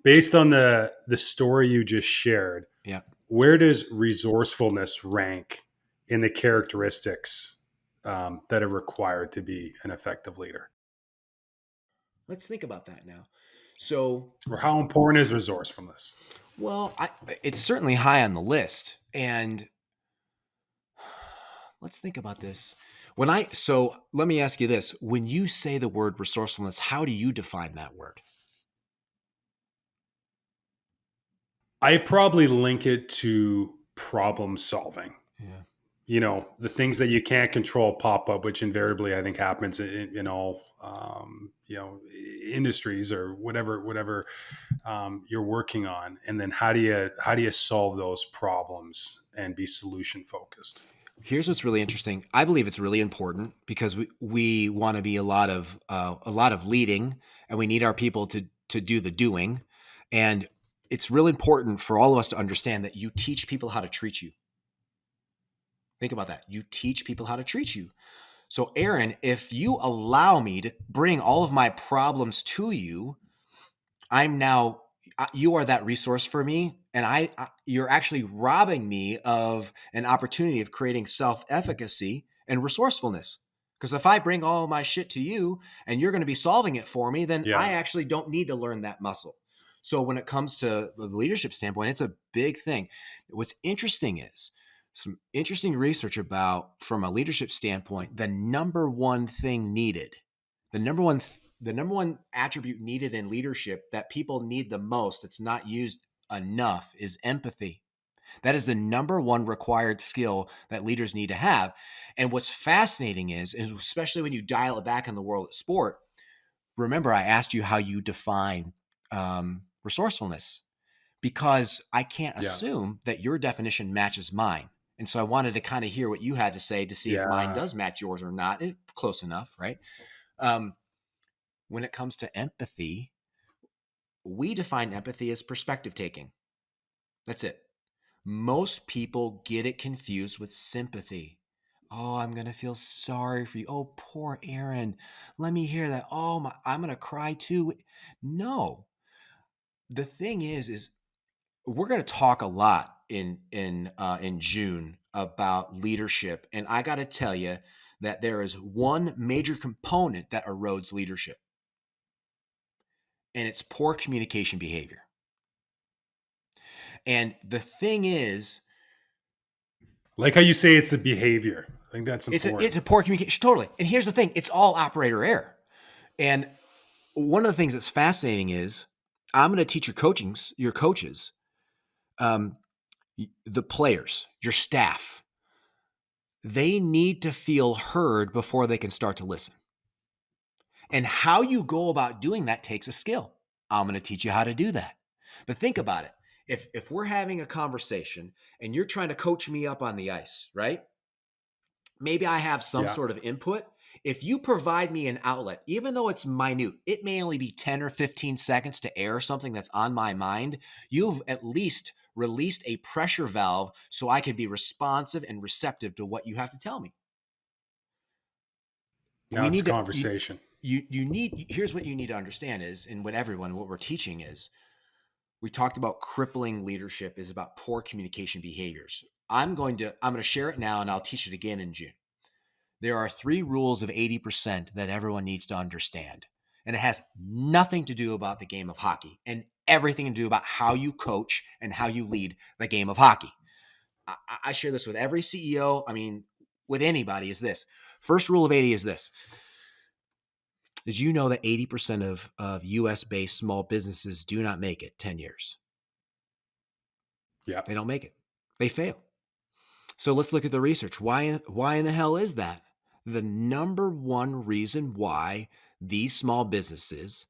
based on the story you just shared, Yeah. where does resourcefulness rank in the characteristics that are required to be an effective leader? Let's think about that now. So, Or how important is resourcefulness? well, it's certainly high on the list. And let's think about this. So let me ask you this. When you say the word resourcefulness, how do you define that word? I probably link it to problem solving. Yeah. The things that you can't control pop up, which invariably I think happens in all industries or whatever you're working on. And then how do you solve those problems and be solution focused? Here's what's really interesting. I believe it's really important because we want to be a lot of leading, and we need our people to do the doing. And it's really important for all of us to understand that you teach people how to treat you. Think about that. You teach people how to treat you. So, Aaron, if you allow me to bring all of my problems to you, I'm now you are that resource for me, and you're actually robbing me of an opportunity of creating self-efficacy and resourcefulness. Because if I bring all my shit to you and you're going to be solving it for me, then I Yeah. actually don't need to learn that muscle. So when it comes to the leadership standpoint, it's a big thing. What's interesting is some interesting research about, from a leadership standpoint, the number one thing needed, the number one attribute needed in leadership that people need the most, it's not used enough, is empathy. That is the number one required skill that leaders need to have. And what's fascinating is especially when you dial it back in the world of sport, remember I asked you how you define resourcefulness, because I can't Yeah. assume that your definition matches mine. And so I wanted to kind of hear what you had to say to see if mine Yeah. does match yours or not. And close enough, right? Um, when it comes to empathy, we define empathy as perspective taking. That's it. Most people get it confused with sympathy. Oh, I'm going to feel sorry for you. Oh, poor Aaron. Let me hear that. Oh, I'm going to cry too. No. The thing is we're going to talk a lot in June about leadership, and I got to tell you that there is one major component that erodes leadership, and it's poor communication behavior. And the thing is, Like how you say it's a behavior. I think that's it's important. a poor communication, totally. And here's the thing: it's all operator error. And one of the things that's fascinating is I'm going to teach your coaches, um, the players, your staff. They need to feel heard before they can start to listen. And how you go about doing that takes a skill. I'm going to teach you how to do that. But think about it. If we're having a conversation and you're trying to coach me up on the ice, right? Maybe I have some Yeah. sort of input. If you provide me an outlet, even though it's minute, it may only be 10 or 15 seconds to air something that's on my mind. You've at least released a pressure valve so I can be responsive and receptive to what you have to tell me. Now We it's need to, conversation. here's what you need to understand is, and what we're teaching is, we talked about crippling leadership is about poor communication behaviors. I'm going to share it now and I'll teach it again in June. There are 3 rules of 80% that everyone needs to understand. And it has nothing to do about the game of hockey and everything to do about how you coach and how you lead the game of hockey. I share this with every CEO. I mean, with anybody, is this. First rule of 80 is this. Did you know that 80% of US based small businesses do not make it 10 years? Yeah. They don't make it. They fail. So let's look at the research. Why in the hell is that? The number one reason why these small businesses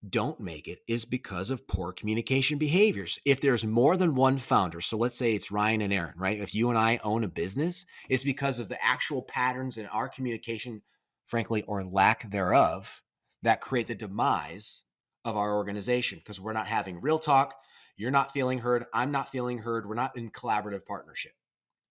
don't make it is because of poor communication behaviors. If there's more than one founder, so let's say it's Ryan and Aaron, right? If you and I own a business, it's because of the actual patterns in our communication, frankly, or lack thereof, that create the demise of our organization, because we're not having real talk. You're not feeling heard. I'm not feeling heard. We're not in collaborative partnership,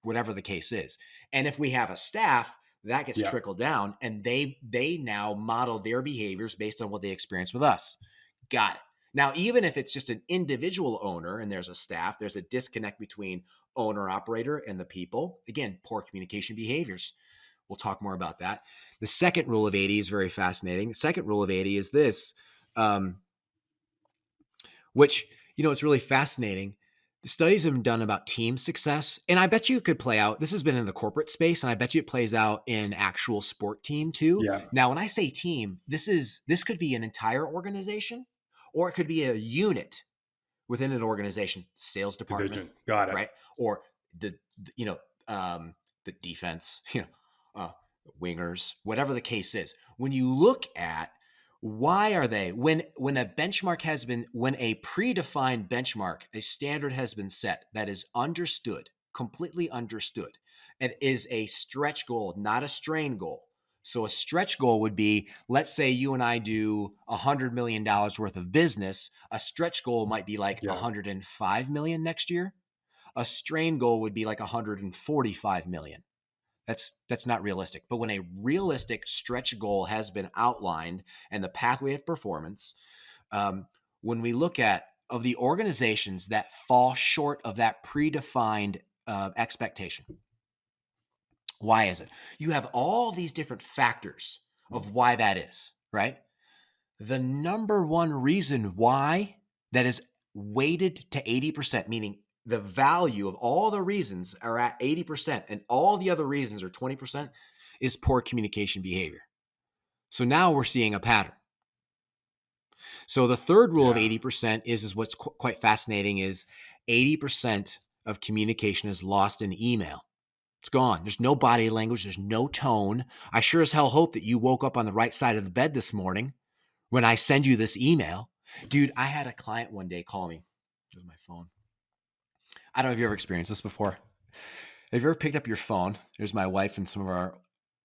whatever the case is. And if we have a staff, that gets Yeah. trickled down, and they now model their behaviors based on what they experience with us. Got it. Now, even if it's just an individual owner and there's a staff, there's a disconnect between owner operator and the people. Again, poor communication behaviors. We'll talk more about that. The second rule of 80 is very fascinating. The second rule of 80 is this, which, it's really fascinating. The studies have been done about team success, and I bet you it could play out. This has been in the corporate space, and I bet you it plays out in actual sport team too. Yeah. Now, when I say team, this could be an entire organization, or it could be a unit within an organization, sales department, Division. Got it. right? Or the defense, wingers, whatever the case is. When you look at why are they when a benchmark has been when a predefined benchmark, a standard has been set that is understood, completely understood, and is a stretch goal, not a strain goal. So a stretch goal would be, let's say you and I do $100 million worth of business. A stretch goal might be like Yeah. 105 million next year. A strain goal would be like 145 million. That's not realistic. But when a realistic stretch goal has been outlined and the pathway of performance, when we look at of the organizations that fall short of that predefined expectation, why is it? You have all these different factors of why that is, right? The number one reason why that is weighted to 80%, meaning the value of all the reasons are at 80% and all the other reasons are 20%, is poor communication behavior. So now we're seeing a pattern. So the third rule of Yeah. 80% is what's quite fascinating is 80% of communication is lost in email. It's gone. There's no body language. There's no tone. I sure as hell hope that you woke up on the right side of the bed this morning when I send you this email. Dude, I had a client one day call me. Here's my phone. I don't know if you ever experienced this before. Have you ever picked up your phone? There's my wife and some of our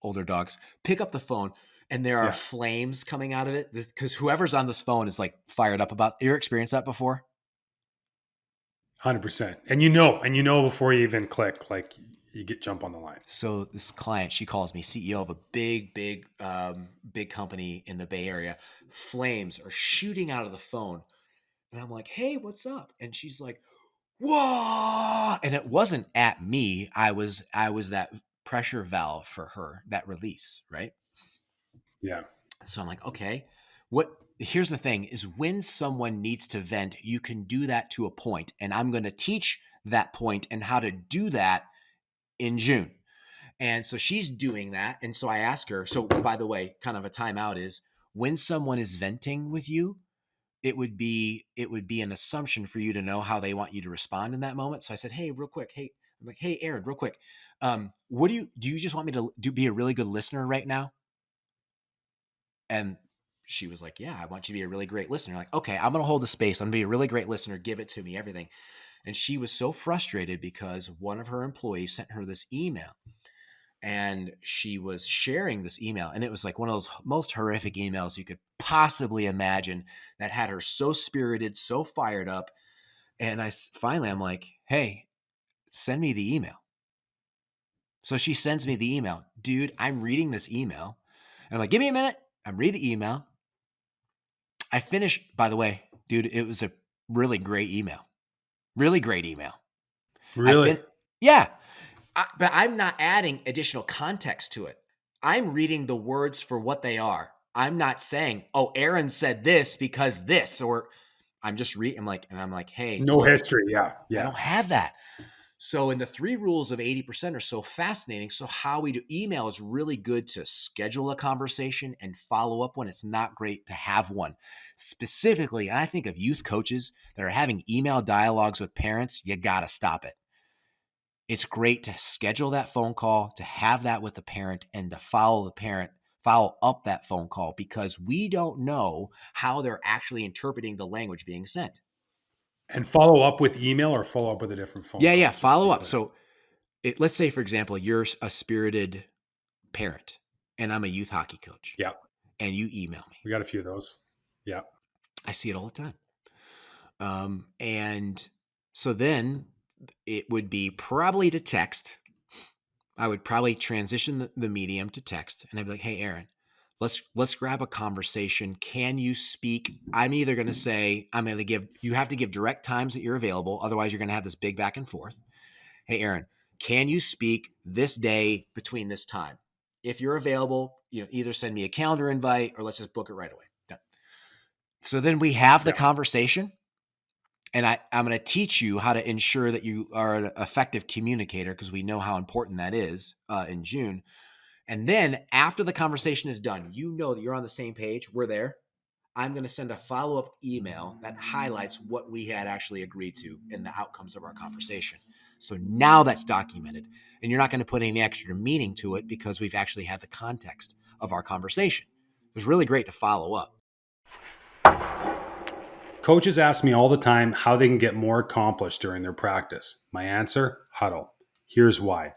older dogs. Pick up the phone and there are Yeah. flames coming out of it because whoever's on this phone is like fired up about. You ever experienced that before? 100%. And before you even click, like you get jump on the line. So this client, she calls me, CEO of a big company in the Bay Area. Flames are shooting out of the phone. And I'm like, hey, what's up? And she's like, whoa. And it wasn't at me. I was that pressure valve for her, that release, right? Yeah. So I'm like, okay, here's the thing is when someone needs to vent, you can do that to a point. And I'm going to teach that point and how to do that in June. And so she's doing that. And so I ask her, so by the way, kind of a timeout is when someone is venting with you, it would be an assumption for you to know how they want you to respond in that moment. So I said, hey, real quick. I'm like, hey, Aaron, real quick. What do you just want me to be a really good listener right now? And she was like, yeah, I want you to be a really great listener. Like, okay, I'm going to hold the space. I'm going to be a really great listener. Give it to me, everything. And she was so frustrated because one of her employees sent her this email and she was sharing this email. And it was like one of those most horrific emails you could possibly imagine that had her so spirited, so fired up. And I'm like, hey, send me the email. So she sends me the email. Dude, I'm reading this email. And I'm like, give me a minute. I'm reading the email. I finished, by the way, dude, it was a really great email. Really great email. Really? Yeah. But I'm not adding additional context to it. I'm reading the words for what they are. I'm not saying, oh, Aaron said this because this, or I'm just reading. I'm like, hey, No look, history. Yeah. I Yeah. don't have that. So, in the three rules of 80% are so fascinating. So, how we do email is really good to schedule a conversation and follow up when it's not great to have one. Specifically, I think of youth coaches that are having email dialogues with parents, you got to stop it. It's great to schedule that phone call, to have that with the parent, and to follow up that phone call because we don't know how they're actually interpreting the language being sent. And follow up with email or follow up with a different phone Yeah, call, just to follow be up. clear. So, let's say, for example, you're a spirited parent and I'm a youth hockey coach Yeah. and you email me. We got a few of those. Yeah. I see it all the time. And so then it would be probably to text. I would probably transition the medium to text and I'd be like, hey, Aaron, let's grab a conversation. Can you speak? I'm either going to say, you have to give direct times that you're available. Otherwise you're going to have this big back and forth. Hey, Aaron, can you speak this day between this time? If you're available, either send me a calendar invite or let's just book it right away. Done. So then we have the conversation, and I'm going to teach you how to ensure that you are an effective communicator, because we know how important that is in June. And then after the conversation is done, that you're on the same page. We're there. I'm going to send a follow-up email that highlights what we had actually agreed to and the outcomes of our conversation. So now that's documented, and you're not going to put any extra meaning to it because we've actually had the context of our conversation. It was really great to follow up. Coaches ask me all the time how they can get more accomplished during their practice. My answer, huddle. Here's why.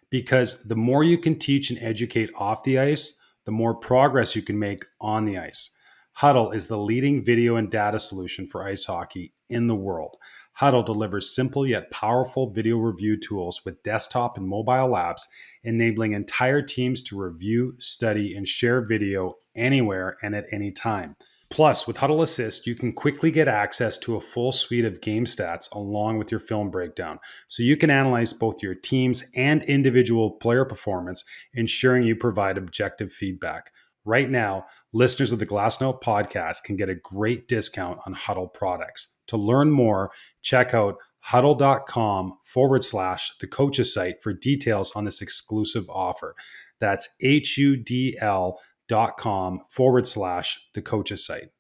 Because the more you can teach and educate off the ice, the more progress you can make on the ice. Huddle is the leading video and data solution for ice hockey in the world. Huddle delivers simple yet powerful video review tools with desktop and mobile apps, enabling entire teams to review, study, and share video anywhere and at any time. Plus, with Huddle Assist, you can quickly get access to a full suite of game stats along with your film breakdown, so you can analyze both your team's and individual player performance, ensuring you provide objective feedback. Right now, listeners of the Glassnote podcast can get a great discount on Huddle products. To learn more, check out huddle.com/the coaches site for details on this exclusive offer. That's HUDL.com/the coaches site.